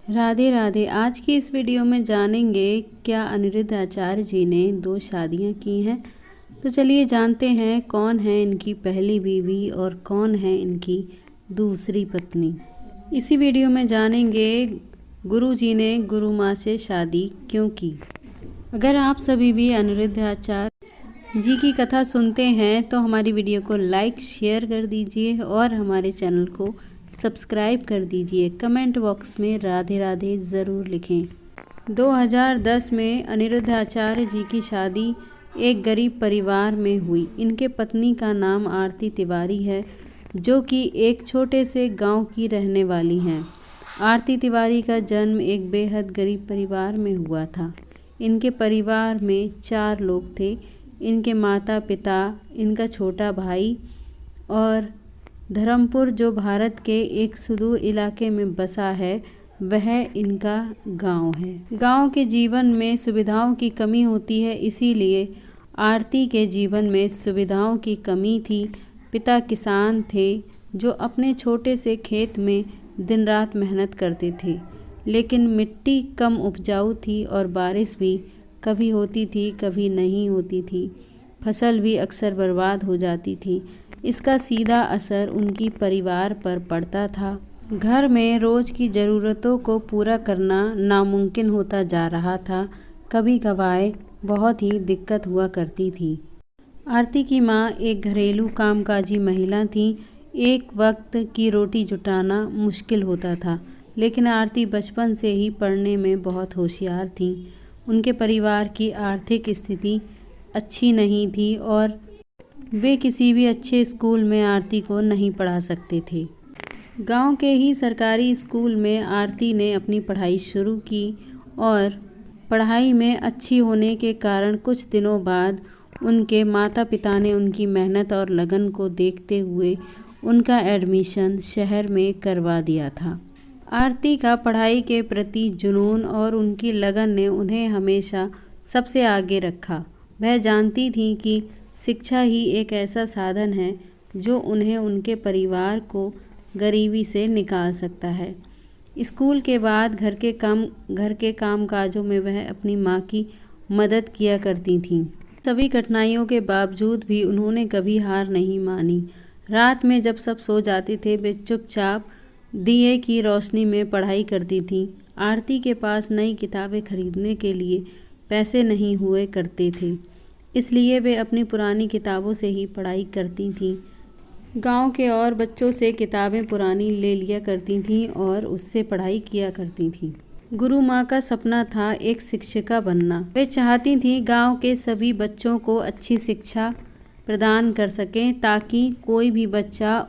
राधे राधे। आज की इस वीडियो में जानेंगे क्या अनिरुद्ध आचार्य जी ने 2 शादियां की हैं। तो चलिए जानते हैं कौन है इनकी पहली बीवी और कौन है इनकी दूसरी पत्नी। इसी वीडियो में जानेंगे गुरु जी ने गुरु माँ से शादी क्यों की। अगर आप सभी भी अनिरुद्ध आचार्य जी की कथा सुनते हैं तो हमारी वीडियो को लाइक शेयर कर दीजिए और हमारे चैनल को सब्सक्राइब कर दीजिए। कमेंट बॉक्स में राधे राधे ज़रूर लिखें। 2010 में अनिरुद्ध आचार्य जी की शादी एक गरीब परिवार में हुई। इनके पत्नी का नाम आरती तिवारी है, जो कि एक छोटे से गांव की रहने वाली हैं। आरती तिवारी का जन्म एक बेहद गरीब परिवार में हुआ था। इनके परिवार में 4 लोग थे। इनके माता पिता, इनका छोटा भाई और धर्मपुर, जो भारत के एक सुदूर इलाके में बसा है, वह इनका गांव है। गांव के जीवन में सुविधाओं की कमी होती है, इसीलिए आरती के जीवन में सुविधाओं की कमी थी। पिता किसान थे जो अपने छोटे से खेत में दिन रात मेहनत करते थे, लेकिन मिट्टी कम उपजाऊ थी और बारिश भी कभी होती थी कभी नहीं होती थी। फसल भी अक्सर बर्बाद हो जाती थी। इसका सीधा असर उनकी परिवार पर पड़ता था। घर में रोज़ की ज़रूरतों को पूरा करना नामुमकिन होता जा रहा था। कभी कभार बहुत ही दिक्कत हुआ करती थी। आरती की माँ एक घरेलू कामकाजी महिला थी। एक वक्त की रोटी जुटाना मुश्किल होता था, लेकिन आरती बचपन से ही पढ़ने में बहुत होशियार थी। उनके परिवार की आर्थिक स्थिति अच्छी नहीं थी और वे किसी भी अच्छे स्कूल में आरती को नहीं पढ़ा सकते थे। गांव के ही सरकारी स्कूल में आरती ने अपनी पढ़ाई शुरू की और पढ़ाई में अच्छी होने के कारण कुछ दिनों बाद उनके माता पिता ने उनकी मेहनत और लगन को देखते हुए उनका एडमिशन शहर में करवा दिया था। आरती का पढ़ाई के प्रति जुनून और उनकी लगन ने उन्हें हमेशा सबसे आगे रखा। वह जानती थी कि शिक्षा ही एक ऐसा साधन है जो उन्हें उनके परिवार को गरीबी से निकाल सकता है। स्कूल के बाद घर के कामकाजों में वह अपनी माँ की मदद किया करती थीं। सभी कठिनाइयों के बावजूद भी उन्होंने कभी हार नहीं मानी। रात में जब सब सो जाते थे, वे चुपचाप दिए की रोशनी में पढ़ाई करती थीं। आरती के पास नई किताबें खरीदने के लिए पैसे नहीं हुए करते थे, इसलिए वे अपनी पुरानी किताबों से ही पढ़ाई करती थीं। गांव के और बच्चों से किताबें पुरानी ले लिया करती थीं और उससे पढ़ाई किया करती थीं। गुरु माँ का सपना था एक शिक्षिका बनना। वे चाहती थीं गांव के सभी बच्चों को अच्छी शिक्षा प्रदान कर सकें, ताकि कोई भी बच्चा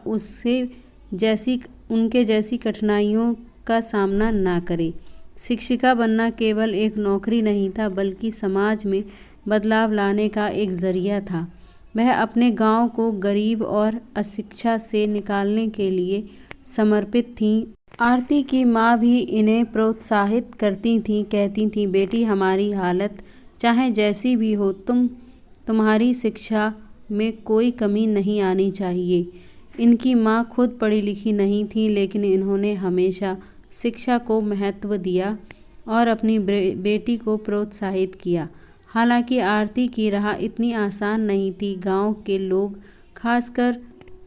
उनके जैसी कठिनाइयों का सामना ना करे। शिक्षिका बनना केवल एक नौकरी नहीं था, बल्कि समाज में बदलाव लाने का एक ज़रिया था। वह अपने गांव को गरीब और अशिक्षा से निकालने के लिए समर्पित थीं। आरती की माँ भी इन्हें प्रोत्साहित करती थीं, कहती थीं, बेटी, हमारी हालत चाहे जैसी भी हो, तुम्हारी शिक्षा में कोई कमी नहीं आनी चाहिए। इनकी माँ खुद पढ़ी लिखी नहीं थी, लेकिन इन्होंने हमेशा शिक्षा को महत्व दिया और अपनी बेटी को प्रोत्साहित किया। हालांकि आरती की राह इतनी आसान नहीं थी। गांव के लोग, खासकर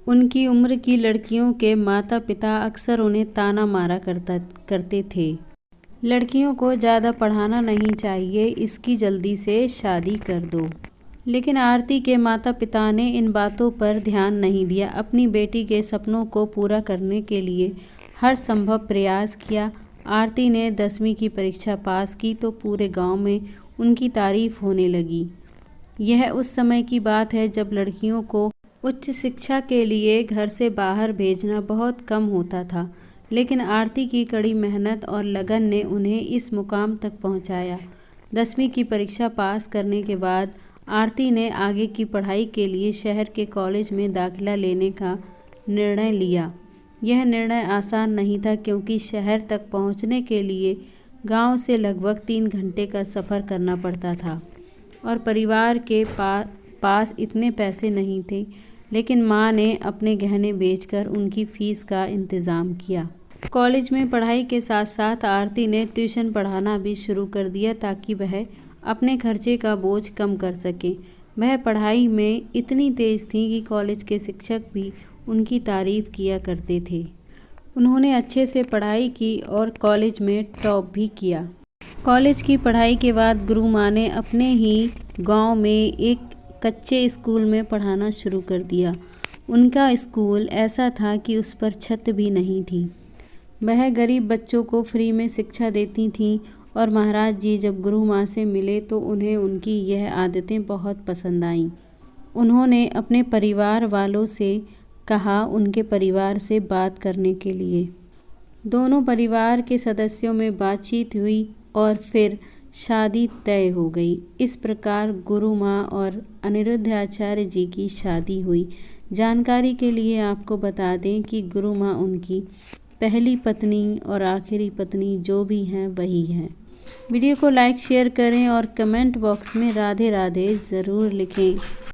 उनकी उम्र की लड़कियों के माता पिता, अक्सर उन्हें ताना मारा करते थे। लड़कियों को ज़्यादा पढ़ाना नहीं चाहिए, इसकी जल्दी से शादी कर दो। लेकिन आरती के माता पिता ने इन बातों पर ध्यान नहीं दिया। अपनी बेटी के सपनों को पूरा करने के लिए हर संभव प्रयास किया। आरती ने 10वीं की परीक्षा पास की तो पूरे गांव में उनकी तारीफ होने लगी। यह उस समय की बात है जब लड़कियों को उच्च शिक्षा के लिए घर से बाहर भेजना बहुत कम होता था, लेकिन आरती की कड़ी मेहनत और लगन ने उन्हें इस मुकाम तक पहुंचाया। 10वीं की परीक्षा पास करने के बाद आरती ने आगे की पढ़ाई के लिए शहर के कॉलेज में दाखिला लेने का निर्णय लिया। यह निर्णय आसान नहीं था, क्योंकि शहर तक पहुंचने के लिए गांव से लगभग 3 घंटे का सफ़र करना पड़ता था और परिवार के पास इतने पैसे नहीं थे। लेकिन माँ ने अपने गहने बेचकर उनकी फ़ीस का इंतज़ाम किया। कॉलेज में पढ़ाई के साथ साथ आरती ने ट्यूशन पढ़ाना भी शुरू कर दिया ताकि वह अपने खर्चे का बोझ कम कर सके। वह पढ़ाई में इतनी तेज़ थी कि कॉलेज के शिक्षक भी उनकी तारीफ़ किया करते थे। उन्होंने अच्छे से पढ़ाई की और कॉलेज में टॉप भी किया। कॉलेज की पढ़ाई के बाद गुरु माँ ने अपने ही गांव में एक कच्चे स्कूल में पढ़ाना शुरू कर दिया। उनका स्कूल ऐसा था कि उस पर छत भी नहीं थी। वह गरीब बच्चों को फ्री में शिक्षा देती थीं और महाराज जी जब गुरु माँ से मिले तो उन्हें उनकी यह आदतें बहुत पसंद आईं। उन्होंने अपने परिवार वालों से कहा उनके परिवार से बात करने के लिए। दोनों परिवार के सदस्यों में बातचीत हुई और फिर शादी तय हो गई। इस प्रकार गुरु माँ और अनिरुद्ध आचार्य जी की शादी हुई। जानकारी के लिए आपको बता दें कि गुरु माँ उनकी पहली पत्नी और आखिरी पत्नी जो भी हैं वही हैं। वीडियो को लाइक शेयर करें और कमेंट बॉक्स में राधे राधे ज़रूर लिखें।